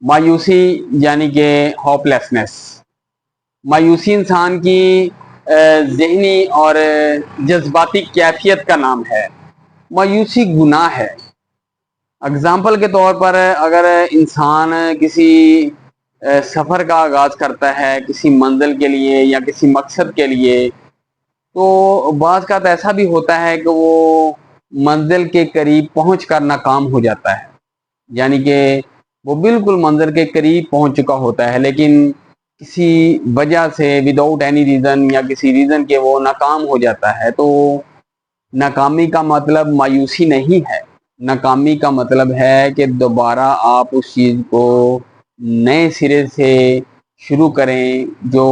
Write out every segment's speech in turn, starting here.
مایوسی یعنی کہ ہوپلیسنس، مایوسی انسان کی ذہنی اور جذباتی کیفیت کا نام ہے۔ مایوسی گناہ ہے۔ اگزامپل کے طور پر اگر انسان کسی سفر کا آغاز کرتا ہے کسی منزل کے لیے یا کسی مقصد کے لیے، تو بعض کا ایسا بھی ہوتا ہے کہ وہ منزل کے قریب پہنچ کر ناکام ہو جاتا ہے، یعنی کہ وہ بالکل منزل کے قریب پہنچ چکا ہوتا ہے لیکن کسی وجہ سے وداؤٹ اینی ریزن یا کسی ریزن کے وہ ناکام ہو جاتا ہے۔ تو ناکامی کا مطلب مایوسی نہیں ہے، ناکامی کا مطلب ہے کہ دوبارہ آپ اس چیز کو نئے سرے سے شروع کریں۔ جو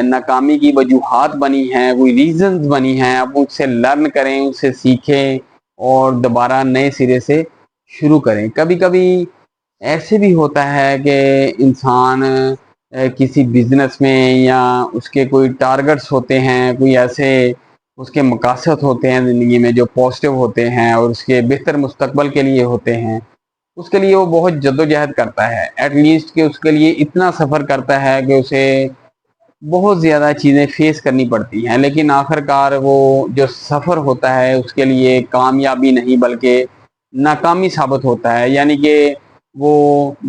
ناکامی کی وجوہات بنی ہیں، کوئی ریزنز بنی ہیں، آپ اس سے لرن کریں، اس سے سیکھیں اور دوبارہ نئے سرے سے شروع کریں۔ کبھی کبھی ایسے بھی ہوتا ہے کہ انسان کسی بزنس میں یا اس کے کوئی ٹارگٹس ہوتے ہیں، کوئی ایسے اس کے مقاصد ہوتے ہیں زندگی میں جو پازیٹیو ہوتے ہیں اور اس کے بہتر مستقبل کے لیے ہوتے ہیں، اس کے لیے وہ بہت جدوجہد کرتا ہے، ایٹ لیسٹ کہ اس کے لیے اتنا سفر کرتا ہے کہ اسے بہت زیادہ چیزیں فیس کرنی پڑتی ہیں، لیکن آخر کار وہ جو سفر ہوتا ہے اس کے لیے کامیابی نہیں بلکہ ناکامی ثابت ہوتا ہے۔ یعنی کہ وہ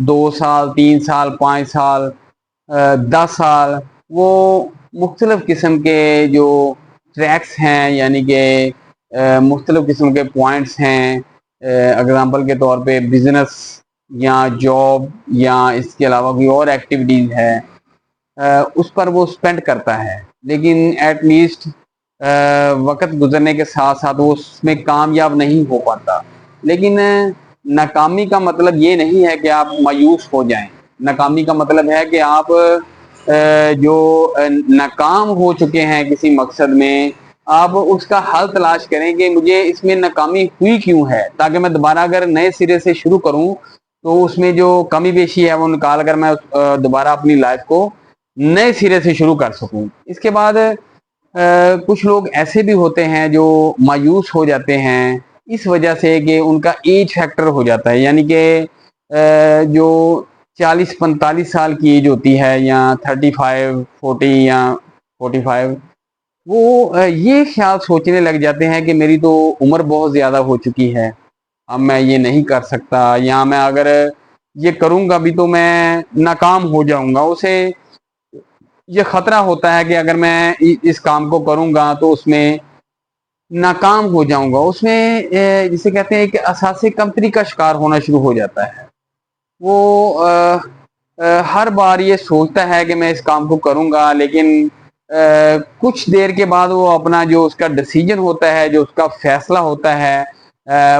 2 سال 3 سال 5 سال 10 سال وہ مختلف قسم کے جو ٹریکس ہیں، یعنی کہ مختلف قسم کے پوائنٹس ہیں، اگزامپل کے طور پہ بزنس یا جاب یا اس کے علاوہ کوئی اور ایکٹیویٹیز ہے، اس پر وہ سپینڈ کرتا ہے، لیکن ایٹ لیسٹ وقت گزرنے کے ساتھ ساتھ وہ اس میں کامیاب نہیں ہو پاتا۔ لیکن ناکامی کا مطلب یہ نہیں ہے کہ آپ مایوس ہو جائیں، ناکامی کا مطلب ہے کہ آپ جو ناکام ہو چکے ہیں کسی مقصد میں، آپ اس کا حل تلاش کریں کہ مجھے اس میں ناکامی ہوئی کیوں ہے، تاکہ میں دوبارہ اگر نئے سرے سے شروع کروں تو اس میں جو کمی بیشی ہے وہ نکال کر میں دوبارہ اپنی لائف کو نئے سرے سے شروع کر سکوں۔ اس کے بعد کچھ لوگ ایسے بھی ہوتے ہیں جو مایوس ہو جاتے ہیں اس وجہ سے کہ ان کا ایج فیکٹر ہو جاتا ہے، یعنی کہ جو 40 45 سال کی ایج ہوتی ہے یا 35 40 یا 45، وہ یہ خیال سوچنے لگ جاتے ہیں کہ میری تو عمر بہت زیادہ ہو چکی ہے، اب میں یہ نہیں کر سکتا، یا میں اگر یہ کروں گا بھی تو میں ناکام ہو جاؤں گا۔ اسے یہ خطرہ ہوتا ہے کہ اگر میں اس کام کو کروں گا تو اس میں ناکام ہو جاؤں گا، اس میں جسے کہتے ہیں کہ احساسِ کمتری کا شکار ہونا شروع ہو جاتا ہے۔ وہ ہر بار یہ سوچتا ہے کہ میں اس کام کو کروں گا، لیکن کچھ دیر کے بعد وہ اپنا جو اس کا ڈیسیجن ہوتا ہے، جو اس کا فیصلہ ہوتا ہے،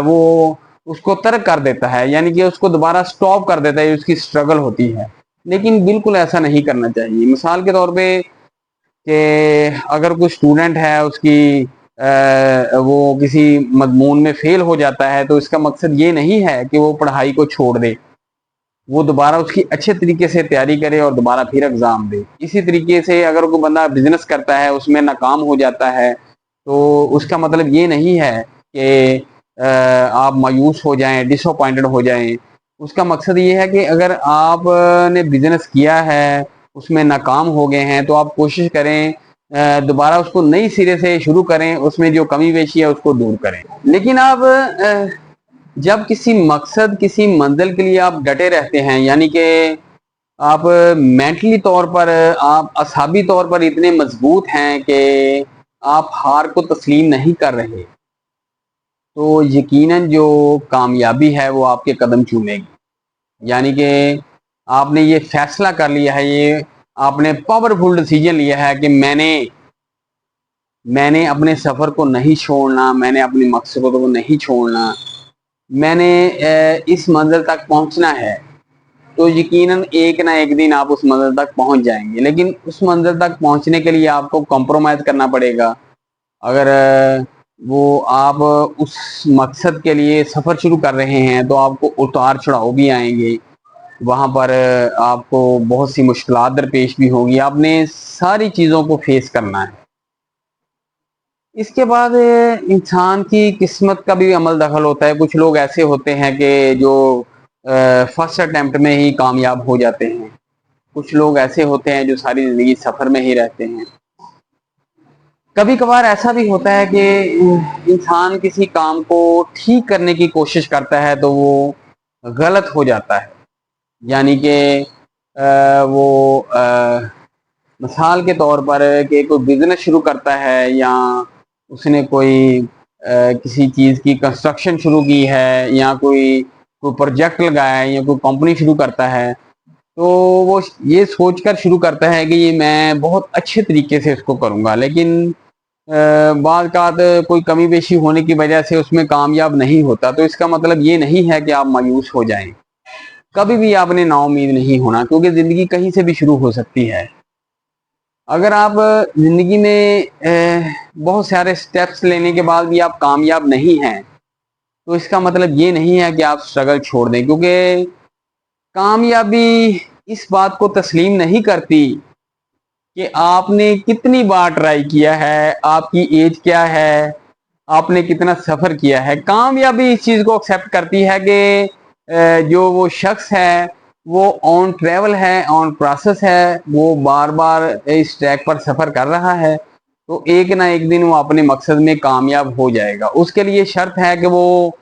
وہ اس کو ترک کر دیتا ہے، یعنی کہ اس کو دوبارہ سٹاپ کر دیتا ہے، اس کی سٹرگل ہوتی ہے۔ لیکن بالکل ایسا نہیں کرنا چاہیے۔ مثال کے طور پہ کہ اگر کوئی اسٹوڈنٹ ہے، اس کی وہ کسی مضمون میں فیل ہو جاتا ہے، تو اس کا مقصد یہ نہیں ہے کہ وہ پڑھائی کو چھوڑ دے، وہ دوبارہ اس کی اچھے طریقے سے تیاری کرے اور دوبارہ پھر ایگزام دے۔ اسی طریقے سے اگر کوئی بندہ بزنس کرتا ہے، اس میں ناکام ہو جاتا ہے، تو اس کا مطلب یہ نہیں ہے کہ آپ مایوس ہو جائیں، ڈس اپوائنٹڈ ہو جائیں۔ اس کا مقصد یہ ہے کہ اگر آپ نے بزنس کیا ہے، اس میں ناکام ہو گئے ہیں، تو آپ کوشش کریں دوبارہ اس کو نئی سرے سے شروع کریں، اس میں جو کمی بیشی ہے اس کو دور کریں۔ لیکن آپ جب کسی مقصد کسی منزل کے لیے آپ ڈٹے رہتے ہیں، یعنی کہ آپ مینٹلی طور پر آپ اعصابی طور پر اتنے مضبوط ہیں کہ آپ ہار کو تسلیم نہیں کر رہے، تو یقیناً جو کامیابی ہے وہ آپ کے قدم چومے گی۔ یعنی کہ آپ نے یہ فیصلہ کر لیا ہے، یہ آپ نے پاورفل ڈیسیجن لیا ہے کہ میں نے اپنے سفر کو نہیں چھوڑنا، میں نے اپنے مقصد کو نہیں چھوڑنا، میں نے اس منزل تک پہنچنا ہے، تو یقیناً ایک نہ ایک دن آپ اس منزل تک پہنچ جائیں گے۔ لیکن اس منزل تک پہنچنے کے لیے آپ کو کمپرومائز کرنا پڑے گا۔ اگر وہ آپ اس مقصد کے لیے سفر شروع کر رہے ہیں تو آپ کو اتار چڑھاؤ بھی آئیں گے، وہاں پر آپ کو بہت سی مشکلات درپیش بھی ہوں گی، آپ نے ساری چیزوں کو فیس کرنا ہے۔ اس کے بعد انسان کی قسمت کا بھی عمل دخل ہوتا ہے۔ کچھ لوگ ایسے ہوتے ہیں کہ جو फर्स्ट अटेम्प्ट में ही कामयाब हो जाते हैं। कुछ लोग ऐसे होते हैं जो सारी ज़िंदगी सफ़र में ही रहते हैं। कभी कभार ऐसा भी होता है कि इंसान किसी काम को ठीक करने की कोशिश करता है तो वो गलत हो जाता है। यानी कि वो मिसाल के तौर पर कि कोई बिजनेस शुरू करता है या उसने कोई किसी चीज़ की कंस्ट्रक्शन शुरू की है या कोई कोई प्रोजेक्ट लगाया है या कोई कंपनी शुरू करता है, तो वो ये सोचकर शुरू करता है कि ये मैं बहुत अच्छे तरीके से इसको करूँगा, लेकिन बाज़ औक़ात कोई कमी पेशी होने की वजह से उसमें कामयाब नहीं होता। तो इसका मतलब ये नहीं है कि आप मायूस हो जाएं। कभी भी आपने नाउम्मीद नहीं होना, क्योंकि ज़िंदगी कहीं से भी शुरू हो सकती है। अगर आप ज़िंदगी में बहुत सारे स्टेप्स लेने के बाद भी आप कामयाब नहीं हैं, तो इसका मतलब ये नहीं है कि आप स्ट्रगल छोड़ दें, क्योंकि कामयाबी इस बात को तस्लीम नहीं करती कि आपने कितनी बार ट्राई किया है, आपकी एज क्या है, आपने कितना सफ़र किया है। कामयाबी इस चीज़ को एक्सेप्ट करती है कि जो वो शख्स है वो ऑन ट्रैवल है, ऑन प्रोसेस है, वो बार बार इस ट्रैक पर सफ़र कर रहा है, तो एक ना एक दिन वो अपने मकसद में कामयाब हो जाएगा। उसके लिए शर्त है कि वो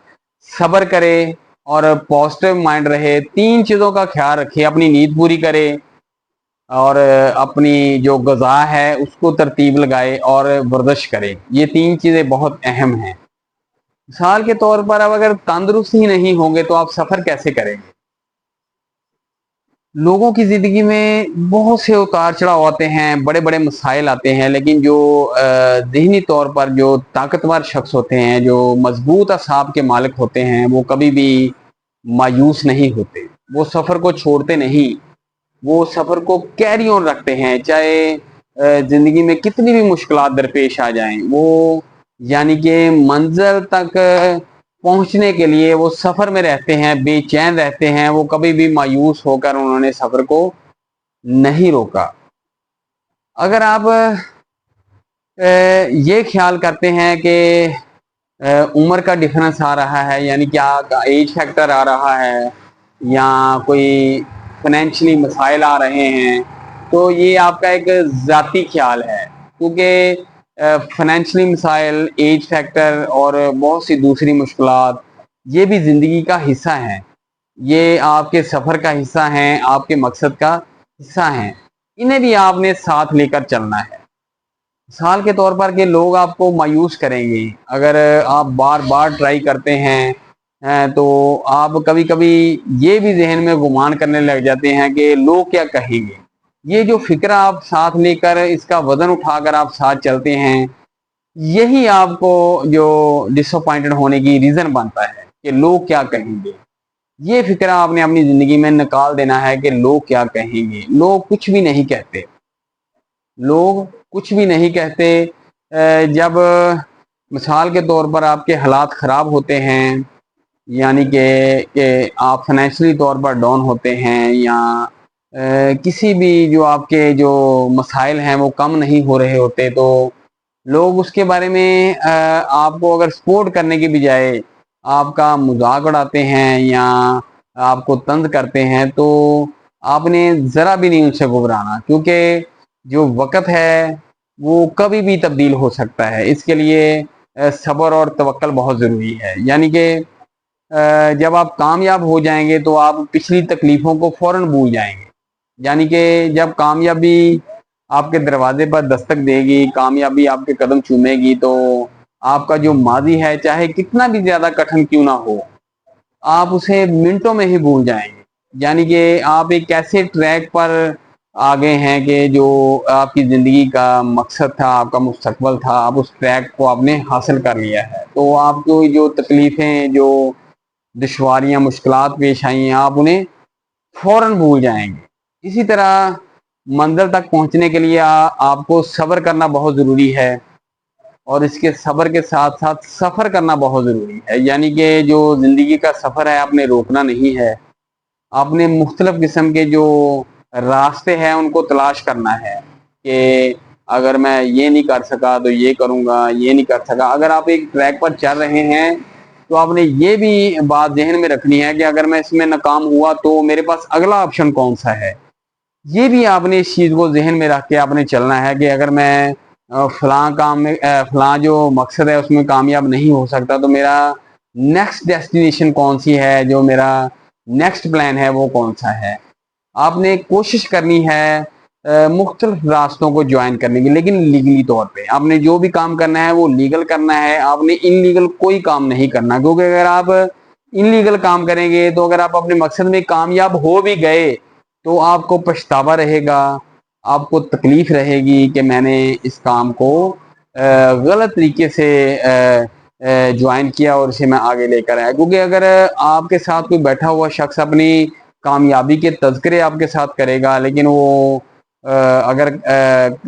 सब्र करे और पॉजिटिव माइंड रहे, तीन चीज़ों का ख्याल रखे, अपनी नींद पूरी करे और अपनी जो ग़िज़ा है उसको तरतीब लगाए और वर्जिश करे। ये तीन चीज़ें बहुत अहम हैं। मिसाल के तौर पर अब अगर तंदुरुस्त ही नहीं होंगे तो आप सफ़र कैसे करेंगे? लोगों की ज़िंदगी में बहुत से उतार चढ़ाव आते हैं, बड़े बड़े मसाइल आते हैं, लेकिन जो ज़हनी तौर पर जो ताकतवर शख्स होते हैं, जो मजबूत असाब के मालिक होते हैं, वो कभी भी मायूस नहीं होते। वो सफ़र को छोड़ते नहीं, वो सफ़र को कैरी ऑन रखते हैं, चाहे ज़िंदगी में कितनी भी मुश्किलात दरपेश आ जाएं। वो यानी कि मंजिल तक पहुंचने के लिए वो सफ़र में रहते हैं, बेचैन रहते हैं। वो कभी भी मायूस होकर उन्होंने सफ़र को नहीं रोका। अगर आप ये ख्याल करते हैं कि उम्र का डिफरेंस आ रहा है, यानी क्या एज फैक्टर आ रहा है या कोई फाइनेंशियली मसाइल आ रहे हैं, तो ये आपका एक ज़ाती ख्याल है, क्योंकि फाइनेंशियली मसाइल, एज फैक्टर और बहुत सी दूसरी मुश्किलात ये भी ज़िंदगी का हिस्सा हैं। ये आपके सफ़र का हिस्सा हैं, आपके मकसद का हिस्सा हैं। इन्हें भी आपने साथ लेकर चलना है। मिसाल के तौर पर कि लोग आपको मायूस करेंगे अगर आप बार बार ट्राई करते हैं, तो आप कभी कभी ये भी जहन में गुमान करने लग जाते हैं कि लोग क्या कहेंगे। ये जो फिक्र आप साथ लेकर, इसका वजन उठाकर आप साथ चलते हैं, यही आपको जो डिसअपॉइंटेड होने की रीज़न बनता है कि लोग क्या कहेंगे। ये फिक्र आपने अपनी ज़िंदगी में निकाल देना है कि लोग क्या कहेंगे। लोग कुछ भी नहीं कहते, लोग कुछ भी नहीं कहते। जब मिसाल के तौर पर आपके हालात ख़राब होते हैं, यानी कि आप फाइनेंशियली तौर पर डाउन होते हैं या किसी भी जो आपके जो मसाइल हैं वो कम नहीं हो रहे होते, तो लोग उसके बारे में आपको अगर सपोर्ट करने की बजाय आपका मजाक उड़ाते हैं या आपको तंज करते हैं, तो आपने ज़रा भी नहीं उनसे घबराना, क्योंकि जो वक़्त है वो कभी भी तब्दील हो सकता है। इसके लिए सब्र और तवक्कुल बहुत ज़रूरी है। यानी कि जब आप कामयाब हो जाएंगे तो आप पिछली तकलीफ़ों को फ़ौरन भूल जाएंगे। यानी कि जब कामयाबी आपके दरवाजे पर दस्तक देगी, कामयाबी आपके कदम चूमेगी, तो आपका जो माजी है चाहे कितना भी ज़्यादा कठिन क्यों ना हो, आप उसे मिनटों में ही भूल जाएंगे। यानी कि आप एक ऐसे ट्रैक पर आ गए हैं कि जो आपकी ज़िंदगी का मकसद था, आपका मुस्तकबल था, आप उस ट्रैक को आपने हासिल कर लिया है। तो आपको जो तकलीफ़ें, जो दुश्वारियाँ, मुश्किलात पेश आई हैं, आप उन्हें फ़ौरन भूल जाएंगे। इसी तरह मंज़िल तक पहुंचने के लिए आपको सब्र करना बहुत ज़रूरी है और इसके सब्र के साथ साथ सफ़र करना बहुत ज़रूरी है। यानी कि जो ज़िंदगी का सफ़र है आपने रोकना नहीं है, आपने मुख्तलिफ़ किस्म के जो रास्ते हैं उनको तलाश करना है कि अगर मैं ये नहीं कर सका तो ये करूँगा, ये नहीं कर सका। अगर आप एक ट्रैक पर चल रहे हैं तो आपने ये भी बात ज़हन में रखनी है कि अगर मैं इसमें नाकाम हुआ तो मेरे पास अगला ऑप्शन कौन सा है। ये भी आपने इस चीज़ को ज़हन में रख के आपने चलना है कि अगर मैं फलां काम में फलां जो मकसद है उसमें कामयाब नहीं हो सकता तो मेरा नेक्स्ट डेस्टिनेशन कौन सी है, जो मेरा नेक्स्ट प्लान है वो कौन सा है। आपने कोशिश करनी है मुख्तलिफ रास्तों को ज्वाइन करने की, लेकिन लीगली तौर पे आपने जो भी काम करना है वो लीगल करना है। आपने इनलीगल कोई काम नहीं करना, क्योंकि अगर आप इनलीगल काम करेंगे तो अगर आप अपने मकसद में कामयाब हो भी गए तो आपको पछतावा रहेगा, आपको तकलीफ रहेगी कि मैंने इस काम को गलत तरीके से ज्वाइन किया और इसे मैं आगे लेकर आया। क्योंकि अगर आपके साथ कोई बैठा हुआ शख्स अपनी कामयाबी के तज़किरे आपके साथ करेगा, लेकिन वो अगर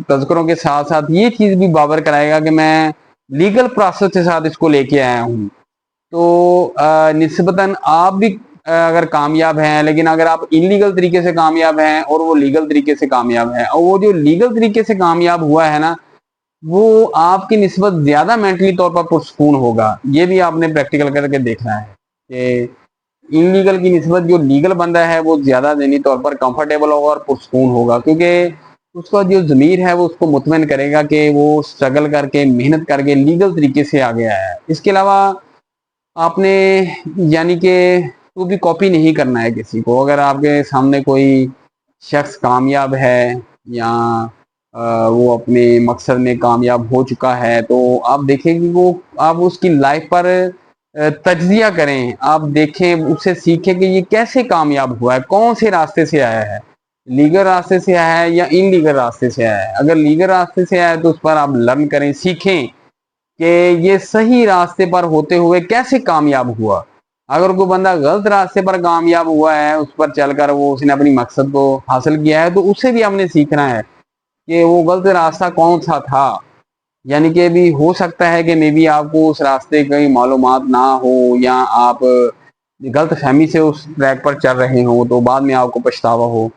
तज़किरों के साथ साथ ये चीज़ भी बावर कराएगा कि मैं लीगल प्रोसेस के साथ इसको लेके आया हूँ, तो निस्बतन आप भी अगर कामयाब हैं, लेकिन अगर आप इलीगल तरीके से कामयाब हैं और वो लीगल तरीके से कामयाब है, और वो जो लीगल तरीके से कामयाब हुआ है ना, वो आपकी निस्बत ज़्यादा मेंटली तौर पर पुरसकून होगा। ये भी आपने प्रैक्टिकल करके देखना है कि इलीगल की निस्बत जो लीगल बंदा है वो ज़्यादा ज़हनी तौर पर कंफर्टेबल होगा और पुरसकून होगा, क्योंकि उसका जो ज़मीर है वो उसको मुतमईन करेगा कि वो स्ट्रगल करके मेहनत करके लीगल तरीके से आगे आया है। इसके अलावा आपने यानी कि तो भी कॉपी नहीं करना है किसी को। अगर आपके सामने कोई शख्स कामयाब है या वो अपने मकसद में कामयाब हो चुका है तो आप देखें कि वो आप उसकी लाइफ पर तज्जिया करें, आप देखें, उससे सीखें कि ये कैसे कामयाब हुआ है, कौन से रास्ते से आया है, लीगल रास्ते से आया है या इनलीगल रास्ते से आया है। अगर लीगल रास्ते से आया है तो उस पर आप लर्न करें, सीखें कि ये सही रास्ते पर होते हुए कैसे कामयाब हुआ। अगर कोई बंदा गलत रास्ते पर कामयाब हुआ है, उस पर चलकर वो उसने अपनी मकसद को हासिल किया है, तो उससे भी हमने सीखना है कि वो गलत रास्ता कौन सा था। यानी कि भी हो सकता है कि मे बी आपको उस रास्ते की मालूमात ना हो या आप गलत फहमी से उस ट्रैक पर चल रहे हो तो बाद में आपको पछतावा हो।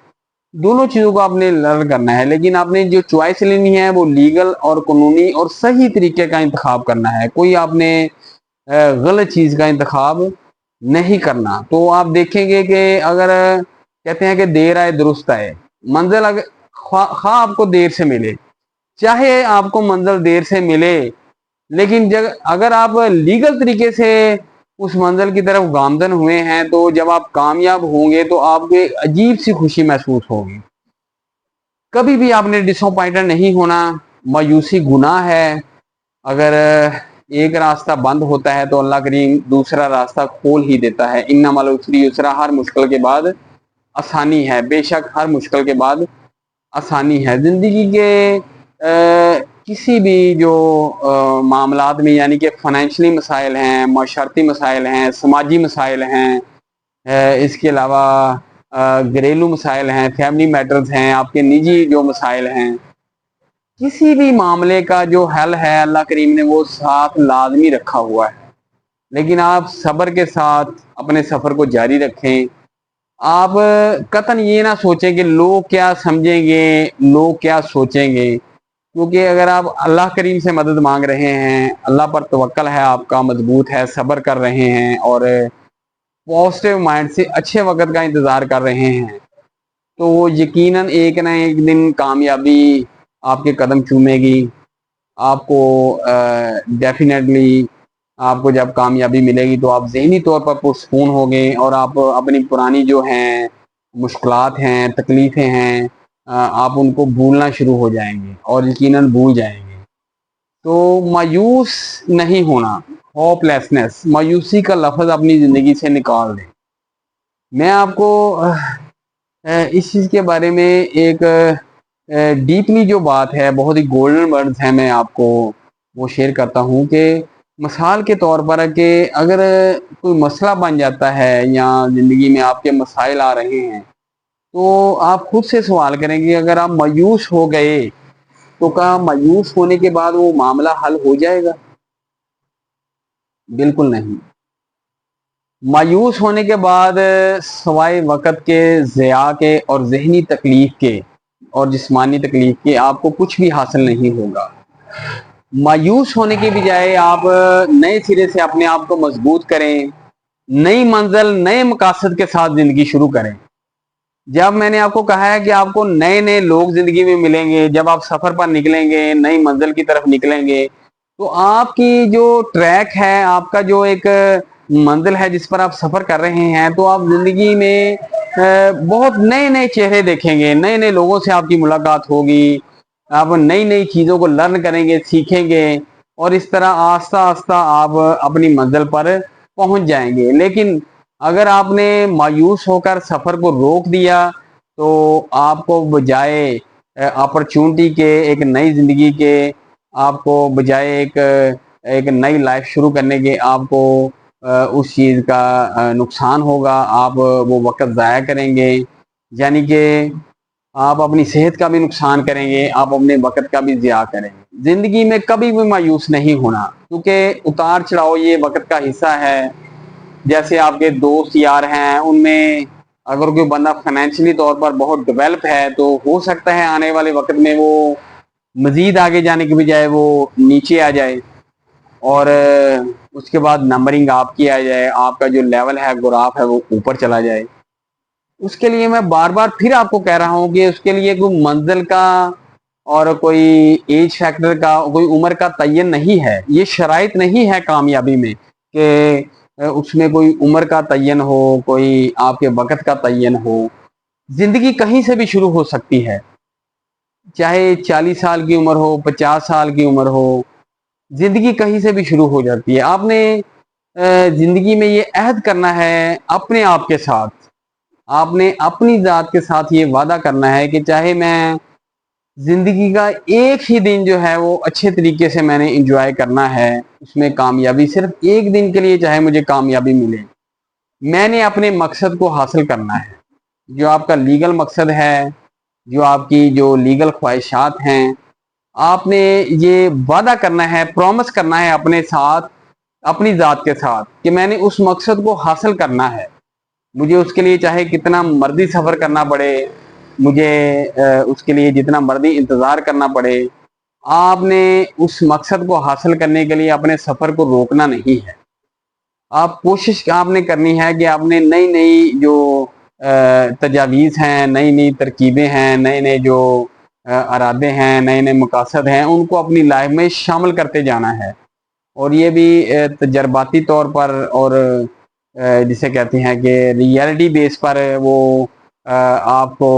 दोनों चीज़ों को आपने लर्न करना है, लेकिन आपने जो चॉइस लेनी है वो लीगल और कानूनी और सही तरीके का इंतखाब करना है। कोई आपने गलत चीज़ का इंतखाब नहीं करना। तो आप देखेंगे कि अगर कहते हैं कि देर आए दुरुस्त आए, मंजिल अगर खा आपको देर से मिले, चाहे आपको मंजिल देर से मिले, लेकिन जब अगर आप लीगल तरीके से उस मंजिल की तरफ गामजन हुए हैं तो जब आप कामयाब होंगे तो आपको एक अजीब सी खुशी महसूस होगी। कभी भी आपने डिसअपॉइंटेड नहीं होना। मायूसी गुनाह है। अगर एक रास्ता बंद होता है तो अल्लाह करीम दूसरा रास्ता खोल ही देता है। इन्ना मल उसरी युसरा, हर मुश्किल के बाद आसानी है। बेशक हर मुश्किल के बाद आसानी है। जिंदगी के किसी भी जो मामलात में, यानी कि फाइनेंशियली मसाइल हैं, माशरती मसाइल हैं, समाजी मसाइल हैं, इसके अलावा घरेलू मसाइल हैं, फैमिली मैटर्स हैं, आपके निजी जो मसाइल हैं, किसी भी मामले का जो हल है अल्लाह करीम ने वो साथ लाजमी रखा हुआ है। लेकिन आप सब्र के साथ अपने सफ़र को जारी रखें। आप कतन ये ना सोचें कि लोग क्या समझेंगे, लोग क्या सोचेंगे, क्योंकि अगर आप अल्लाह करीम से मदद मांग रहे हैं, अल्लाह पर तवक्कल है आपका मजबूत है, सब्र कर रहे हैं और पॉजिटिव माइंड से अच्छे वक्त का इंतज़ार कर रहे हैं, तो वो यकीनन एक ना एक दिन कामयाबी आपके कदम चूमेगी। आपको डेफिनेटली आपको जब कामयाबी मिलेगी तो आप ज़हनी तौर पर पुरसकून होंगे और आप अपनी पुरानी जो हैं मुश्किलात हैं, तकलीफ़ें हैं, आप उनको भूलना शुरू हो जाएंगे और यकीनन भूल जाएंगे। तो मायूस नहीं होना, होपलेसनेस, मायूसी का लफ्ज़ अपनी ज़िंदगी से निकाल दें। मैं आपको इस चीज़ के बारे में एक डीपली जो बात है, बहुत ही गोल्डन वर्ड्स हैं, मैं आपको वो शेयर करता हूँ कि मिसाल के तौर पर कि अगर कोई मसला बन जाता है या ज़िंदगी में आपके मसाइल आ रहे हैं तो आप खुद से सवाल करें कि अगर आप मायूस हो गए तो क्या मायूस होने के बाद वो मामला हल हो जाएगा? बिल्कुल नहीं। मायूस होने के बाद सवाए वक़्त के, ज़िया के और ज़हनी तकलीफ़ के और जिस्मानी तकलीफ़ के आपको कुछ भी हासिल नहीं होगा। मायूस होने के बजाय आप नए सिरे से अपने आप को मजबूत करें, नई मंजिल नए मकासद के साथ जिंदगी शुरू करें। जब मैंने आपको कहा है कि आपको नए नए लोग जिंदगी में मिलेंगे, जब आप सफर पर निकलेंगे, नई मंजिल की तरफ निकलेंगे, तो आपकी जो ट्रैक है, आपका जो एक मंजिल है जिस पर आप सफर कर रहे हैं, तो आप जिंदगी में बहुत नए नए चेहरे देखेंगे, नए नए लोगों से आपकी मुलाकात होगी, आप नई नई चीजों को लर्न करेंगे, सीखेंगे, और इस तरह आस्ता आस्ता आप अपनी मंजिल पर पहुंच जाएंगे। लेकिन अगर आपने मायूस होकर सफर को रोक दिया, तो आपको बजाय अपॉर्चुनिटी के, एक नई जिंदगी के, आपको बजाय एक नई लाइफ शुरू करने के, आपको उस चीज का नुकसान होगा। आप वो वक्त जाया करेंगे, यानी कि आप अपनी सेहत का भी नुकसान करेंगे, आप अपने वक्त का भी ज़िया करेंगे। जिंदगी में कभी भी मायूस नहीं होना, क्योंकि उतार चढ़ाव ये वक्त का हिस्सा है। जैसे आपके दोस्त यार हैं, उनमें अगर कोई बंदा फाइनेंशियली तौर पर बहुत डेवलप है, तो हो सकता है आने वाले वक्त में वो मजीद आगे जाने के बजाय वो नीचे आ जाए, और उसके बाद नंबरिंग आपकी आ जाए, आपका जो लेवल है, ग्राफ है, वो ऊपर चला जाए। उसके लिए मैं बार बार फिर आपको कह रहा हूँ कि उसके लिए कोई मंजिल का और कोई एज फैक्टर का, कोई उम्र का तयन नहीं है। ये शराइत नहीं है कामयाबी में कि उसमें कोई उम्र का तयन हो, कोई आपके वक्त का तयन हो। जिंदगी कहीं से भी शुरू हो सकती है, चाहे 40 साल की उम्र हो, 50 साल की उम्र हो, जिंदगी कहीं से भी शुरू हो जाती है। आपने जिंदगी में ये अहद करना है अपने आप के साथ, आपने अपनी जात के साथ ये वादा करना है कि चाहे मैं जिंदगी का एक ही दिन जो है वो अच्छे तरीके से मैंने इंजॉय करना है, उसमें कामयाबी सिर्फ एक दिन के लिए चाहे मुझे कामयाबी मिले, मैंने अपने मकसद को हासिल करना है। जो आपका लीगल मकसद है, जो आपकी जो लीगल ख्वाहिशात हैं, आपने ये वादा करना है, प्रॉमिस करना है अपने साथ, अपनी जात के साथ, कि मैंने उस मकसद को हासिल करना है। मुझे उसके लिए चाहे कितना मर्जी सफर करना पड़े, मुझे उसके लिए जितना मर्जी इंतजार करना पड़े, आपने उस मकसद को हासिल करने के लिए अपने सफर को रोकना नहीं है। आप कोशिश आपने करनी है कि आपने नई नई जो तजावीज़ हैं, नई नई तरकीबें हैं, नए नए जो इरादे हैं, नए नए मकासद हैं, उनको अपनी लाइफ में शामिल करते जाना है। और ये भी तजर्बाती तौर पर, और जिसे कहते हैं कि रियलिटी बेस पर वो आपको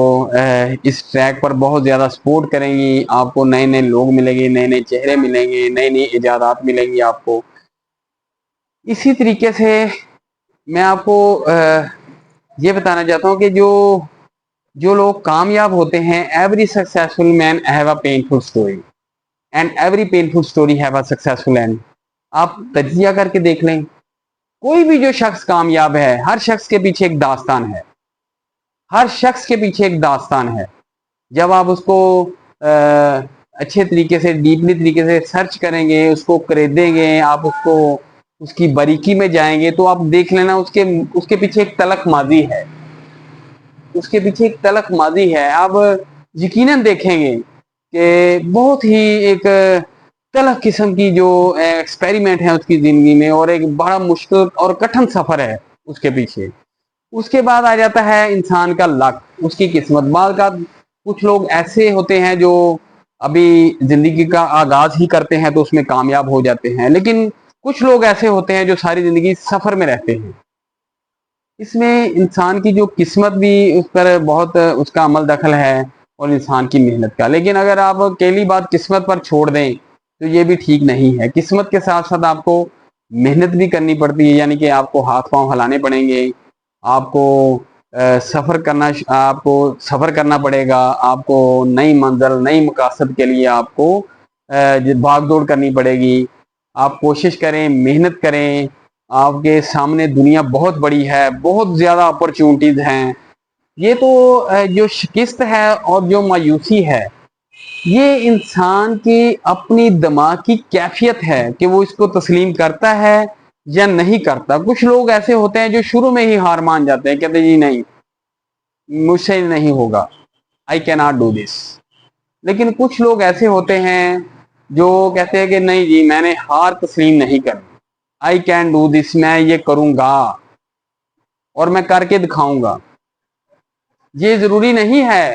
इस ट्रैक पर बहुत ज़्यादा सपोर्ट करेंगी। आपको नए नए लोग मिलेंगे, नए नए चेहरे मिलेंगे, नई नई इजादात मिलेंगी आपको। इसी तरीके से मैं आपको ये बताना चाहता हूँ कि जो जो लोग कामयाब होते हैं, every successful man have a painful story and every painful story have a successful and. आप तजिया करके देख लें, कोई भी जो शख्स कामयाब है, हर शख्स के पीछे एक दास्तान है, हर शख्स के पीछे एक दास्तान है। जब आप उसको अच्छे तरीके से, डीपली तरीके से सर्च करेंगे, उसको खरीदेंगे, आप उसको उसकी बारीकी में जाएंगे, तो आप देख लेना उसके उसके पीछे एक तलख माजी है, उसके पीछे एक तलख माजी है। आप यकीनन देखेंगे कि बहुत ही एक तलख किस्म की जो एक्सपेरिमेंट है उसकी जिंदगी में, और एक बड़ा मुश्किल और कठिन सफर है उसके पीछे। उसके बाद आ जाता है इंसान का लक, उसकी किस्मत। बाद का कुछ लोग ऐसे होते हैं जो अभी जिंदगी का आगाज ही करते हैं तो उसमें कामयाब हो जाते हैं, लेकिन कुछ लोग ऐसे होते हैं जो सारी जिंदगी सफर में रहते हैं। इसमें इंसान की जो किस्मत भी उस पर बहुत उसका अमल दखल है, और इंसान की मेहनत का। लेकिन अगर आप अकेली बात किस्मत पर छोड़ दें तो ये भी ठीक नहीं है। किस्मत के साथ साथ आपको मेहनत भी करनी पड़ती है, यानी कि आपको हाथ पांव हिलाने पड़ेंगे, आपको आपको सफर करना पड़ेगा, आपको नई मंजिल नई मकासद के लिए आपको भाग दौड़ करनी पड़ेगी। आप कोशिश करें, मेहनत करें। आपके सामने दुनिया बहुत बड़ी है, बहुत ज्यादा अपॉर्चुनिटीज हैं। ये तो जो शिकस्त है और जो मायूसी है, ये इंसान की अपनी दिमाग की कैफियत है कि वो इसको तस्लीम करता है या नहीं करता। कुछ लोग ऐसे होते हैं जो शुरू में ही हार मान जाते हैं, कहते जी नहीं, मुझसे नहीं होगा, I can not do this. लेकिन कुछ लोग ऐसे होते हैं जो कहते हैं कि नहीं जी मैंने हार तस्लीम नहीं करनी, आई कैन डू दिस, मैं ये करूंगा और मैं करके दिखाऊंगा। ये जरूरी नहीं है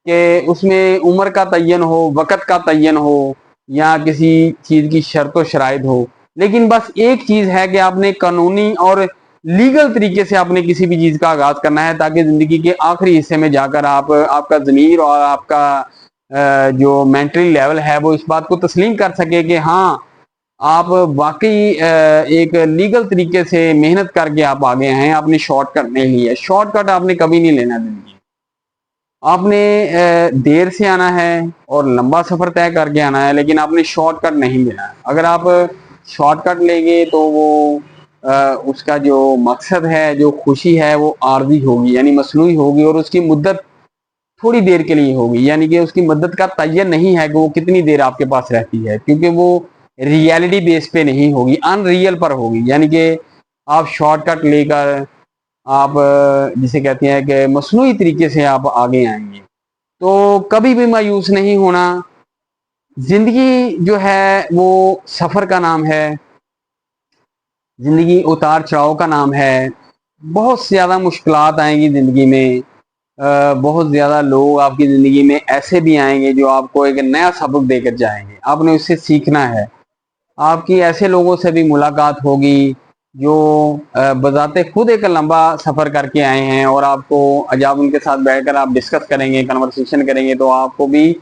कि उसमें उम्र का तयन हो, वक़्त का तयन हो या किसी चीज की शर्त शराइत हो, लेकिन बस एक चीज है कि आपने कानूनी और लीगल तरीके से आपने किसी भी चीज का आगाज करना है, ताकि जिंदगी के आखिरी हिस्से में जाकर आप आपका ज़मीर और आपका जो मेंटली लेवल है वो इस बात को तस्लीम कर सके कि हाँ आप वाकई एक लीगल तरीके से मेहनत करके आप आगे हैं, आपने शॉर्टकट नहीं लिया। शॉर्टकट आपने कभी नहीं लेना जिंदगी, आपने देर से आना है और लंबा सफर तय करके आना है, लेकिन आपने शॉर्टकट नहीं लेना है। अगर आप शॉर्टकट लेंगे तो वो उसका जो मकसद है, जो खुशी है, वो आर्जी होगी यानी मसनूई होगी, और उसकी मुद्दत थोड़ी देर के लिए होगी, यानी कि उसकी मुद्दत का तयन नहीं है कि वो कितनी देर आपके पास रहती है, क्योंकि वो रियलिटी बेस पे नहीं होगी, अनरियल पर होगी। यानी कि आप शॉर्टकट लेकर आप जिसे कहते हैं कि मसनूई तरीके से आप आगे आएंगे। तो कभी भी मायूस नहीं होना। जिंदगी जो है वो सफर का नाम है, जिंदगी उतार चढ़ाव का नाम है। बहुत ज्यादा मुश्किलात आएंगी जिंदगी में, बहुत ज्यादा लोग आपकी जिंदगी में ऐसे भी आएंगे जो आपको एक नया सबक देकर जाएंगे, आपने उससे सीखना है। आपकी ऐसे लोगों से भी मुलाकात होगी जो बजाते खुद एक लंबा सफर करके आए हैं, और आपको जब उनके साथ बैठकर आप डिस्कस करेंगे, कन्वर्सेशन करेंगे, तो आपको भी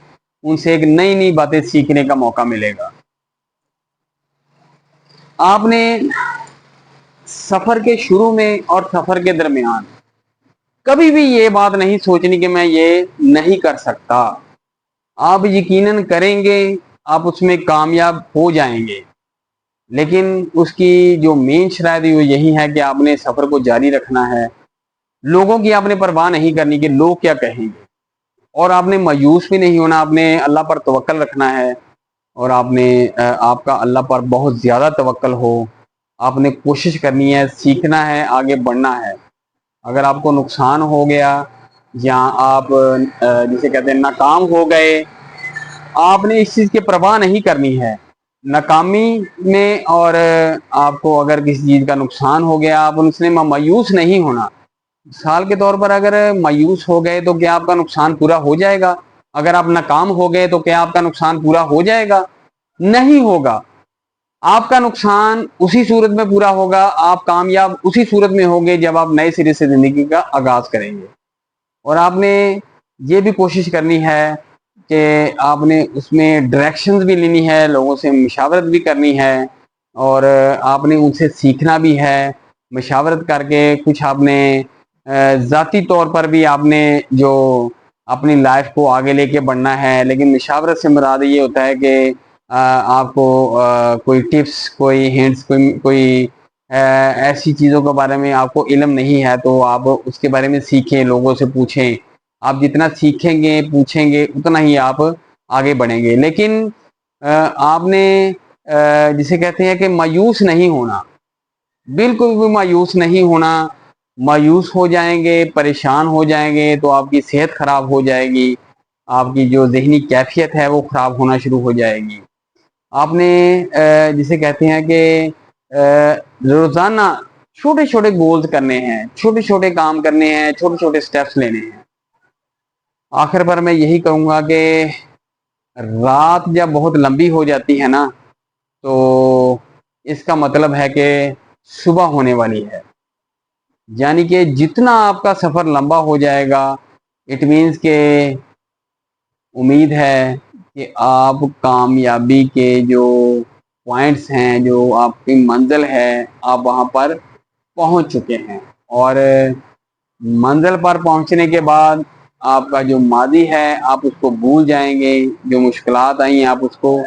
उनसे एक नई नई बातें सीखने का मौका मिलेगा। आपने सफर के शुरू में और सफर के दरमियान कभी भी ये बात नहीं सोचनी कि मैं ये नहीं कर सकता। आप यकीनन करेंगे, आप उसमें कामयाब हो जाएंगे, लेकिन उसकी जो मेन शराइत वो यही है कि आपने सफर को जारी रखना है। लोगों की आपने परवाह नहीं करनी कि लोग क्या कहेंगे, और आपने मायूस भी नहीं होना। आपने अल्लाह पर तवक्कल रखना है, और आपने आपका अल्लाह पर बहुत ज्यादा तवक्कल हो। आपने कोशिश करनी है, सीखना है, आगे बढ़ना है। अगर आपको नुकसान हो गया या आप जिसे कहते हैं नाकाम हो गए, आपने इस चीज की परवाह नहीं करनी है नाकामी में। और आपको अगर किसी चीज का नुकसान हो गया, आप उनसे मायूस नहीं होना। मिसाल के तौर पर अगर मायूस हो गए तो क्या आपका नुकसान पूरा हो जाएगा? अगर आप नाकाम हो गए तो क्या आपका नुकसान पूरा हो जाएगा? नहीं होगा। आपका नुकसान उसी सूरत में पूरा होगा, आप कामयाब उसी सूरत में होंगे जब आप नए सिरे से जिंदगी का आगाज करेंगे। और आपने ये भी कोशिश करनी है कि आपने उसमें डायरेक्शंस भी लेनी है, लोगों से मशावरत भी करनी है, और आपने उनसे सीखना भी है। मशावरत करके कुछ आपने ज़ाती तौर पर भी आपने जो अपनी लाइफ को आगे लेके बढ़ना है। लेकिन मशावरत से मुराद ये होता है कि आपको कोई टिप्स, कोई हिंट्स, कोई ऐसी चीज़ों के बारे में आपको इल्म नहीं है तो आप उसके बारे में सीखें, लोगों से पूछें। आप जितना सीखेंगे, पूछेंगे, उतना ही आप आगे बढ़ेंगे। लेकिन आपने जिसे कहते हैं कि मायूस नहीं होना, बिल्कुल भी मायूस नहीं होना। मायूस हो जाएंगे, परेशान हो जाएंगे तो आपकी सेहत खराब हो जाएगी, आपकी जो ज़हनी कैफियत है वो खराब होना शुरू हो जाएगी। आपने जिसे कहते हैं कि रोजाना छोटे छोटे गोल्स करने हैं, छोटे छोटे काम करने हैं, छोटे छोटे स्टेप्स लेने हैं। आखिर पर मैं यही कहूँगा कि रात जब बहुत लंबी हो जाती है ना, तो इसका मतलब है कि सुबह होने वाली है। यानी कि जितना आपका सफ़र लंबा हो जाएगा, इट मीन्स के उम्मीद है कि आप कामयाबी के जो पॉइंट्स हैं, जो आपकी मंजिल है, आप वहाँ पर पहुँच चुके हैं। और मंजिल पर पहुँचने के बाद आपका जो मादी है आप उसको भूल जाएंगे, जो मुश्किलात आई हैं आप उसको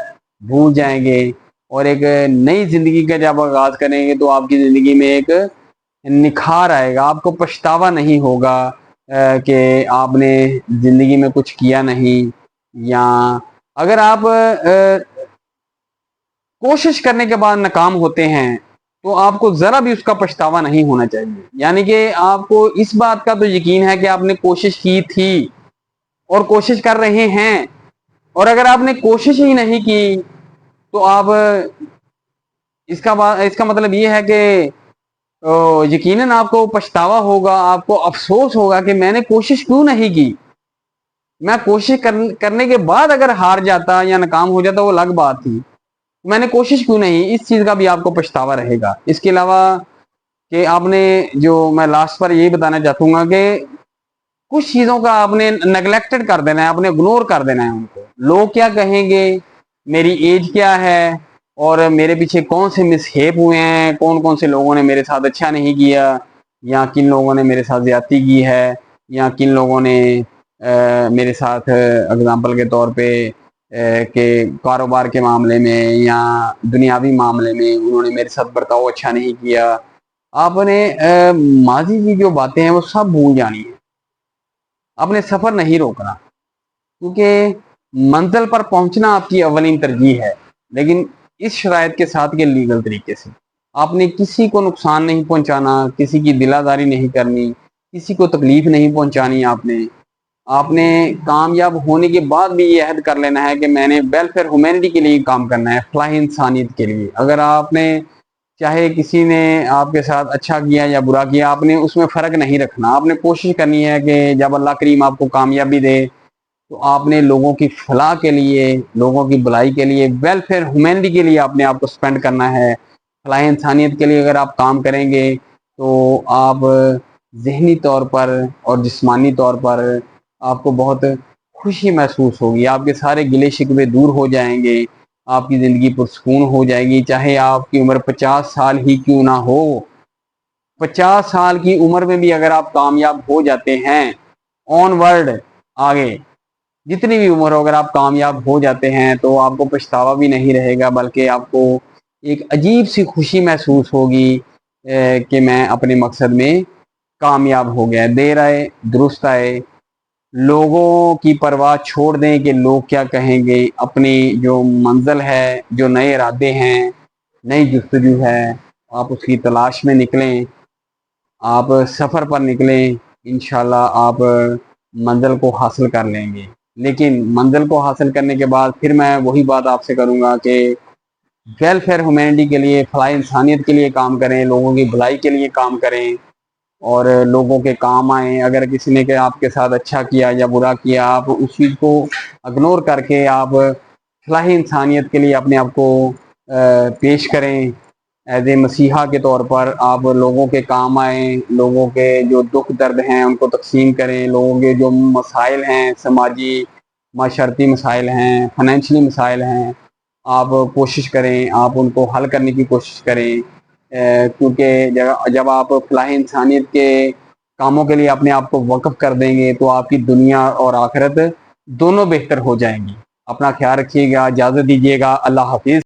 भूल जाएंगे, और एक नई ज़िंदगी का जब आगाज़ करेंगे तो आपकी ज़िंदगी में एक निखार आएगा। आपको पछतावा नहीं होगा कि आपने ज़िंदगी में कुछ किया नहीं, या अगर आप कोशिश करने के बाद नाकाम होते हैं तो आपको जरा भी उसका पछतावा नहीं होना चाहिए। यानी कि आपको इस बात का तो यकीन है कि आपने कोशिश की थी और कोशिश कर रहे हैं। और अगर आपने कोशिश ही नहीं की تو आप इसका मतलब ये है कि यकीनन आपको पछतावा होगा, आपको अफसोस होगा कि मैंने कोशिश क्यों नहीं की। मैं कोशिश करने के बाद अगर हार जाता या नाकाम हो जाता वो अलग बात थी, मैंने कोशिश क्यों नहीं, इस चीज़ का भी आपको पछतावा रहेगा। इसके अलावा कि आपने जो मैं लास्ट पर यही बताना चाहूँगा कि कुछ चीज़ों का आपने नेगलेक्टेड कर देना है, आपने इग्नोर कर देना है उनको। लोग क्या कहेंगे, मेरी एज क्या है, और मेरे पीछे कौन से मिसहेप हुए हैं, कौन कौन से लोगों ने मेरे साथ अच्छा नहीं किया, या किन लोगों ने मेरे साथ ज्यादती की है, या किन लोगों ने मेरे साथ एग्जाम्पल के तौर पे कि कारोबार के मामले में या दुनियावी मामले में उन्होंने मेरे साथ बर्ताव अच्छा नहीं किया। आपने माजी की जो बातें हैं वो सब भूल जानी है। आपने सफर नहीं रोकना, क्योंकि मंजिल पर पहुंचना आपकी अवलीन तरजीह है, लेकिन इस शरायत के साथ के लीगल तरीके से आपने किसी को नुकसान नहीं पहुंचाना, किसी की दिलादारी नहीं करनी, किसी को तकलीफ नहीं पहुंचानी। आपने कामयाब होने के बाद भी ये अहद कर लेना है कि मैंने वेलफेयर ह्यूमैनिटी के लिए काम करना है, फलाह इंसानियत के लिए। अगर आपने चाहे किसी ने आपके साथ अच्छा किया या बुरा किया, आपने उसमें फ़र्क नहीं रखना। आपने कोशिश करनी है कि जब अल्लाह करीम आपको कामयाबी दे तो आपने लोगों की फलाह के लिए, लोगों की भलाई के लिए, वेलफेयर ह्यूमैनिटी के लिए आपने आपको स्पेंड करना है। फलाह इंसानियत के लिए अगर आप काम करेंगे तो आप ज़हनी तौर पर और जिस्मानी तौर पर आपको बहुत खुशी महसूस होगी, आपके सारे गिले शिकवे दूर हो जाएंगे, आपकी ज़िंदगी पुरसकून हो जाएगी। चाहे आपकी उम्र 50 साल ही क्यों ना हो, 50 साल की उम्र में भी अगर आप कामयाब हो जाते हैं, ऑनवर्ड आगे जितनी भी उम्र हो अगर आप कामयाब हो जाते हैं तो आपको पछतावा भी नहीं रहेगा, बल्कि आपको एक अजीब सी खुशी महसूस होगी कि मैं अपने मकसद में कामयाब हो गया। देर आए दुरुस्त आए, लोगों की परवाह छोड़ दें कि लोग क्या कहेंगे। अपनी जो मंजिल है, जो नए इरादे हैं, नई जुस्तजू है, आप उसकी तलाश में निकलें, आप सफ़र पर निकलें। इंशाल्लाह आप मंजिल को हासिल कर लेंगे। लेकिन मंजिल को हासिल करने के बाद फिर मैं वही बात आपसे करूँगा कि वेलफेयर ह्यूमैनिटी के लिए, फलाह इंसानियत के लिए काम करें, लोगों की भलाई के लिए काम करें और लोगों के काम आएँ। अगर किसी ने आपके साथ अच्छा किया या बुरा किया, आप उस चीज़ को इग्नोर करके आप फलाह इंसानियत के लिए अपने आप को पेश करें। एज ए मसीहा के तौर पर आप लोगों के काम आएँ, लोगों के जो दुख दर्द हैं उनको तकसीम करें, लोगों के जो मसाइल हैं, समाजी माशरती मसाइल हैं, फाइनेंशियली मसाइल हैं, आप कोशिश करें, आप उनको हल करने की कोशिश करें। क्योंकि जब आप फलाह इंसानियत के कामों के लिए अपने आप को वक्फ कर देंगे तो आपकी दुनिया और आखिरत दोनों बेहतर हो जाएंगी। अपना ख्याल रखिएगा, इजाज़त दीजिएगा। अल्लाह हाफिज़।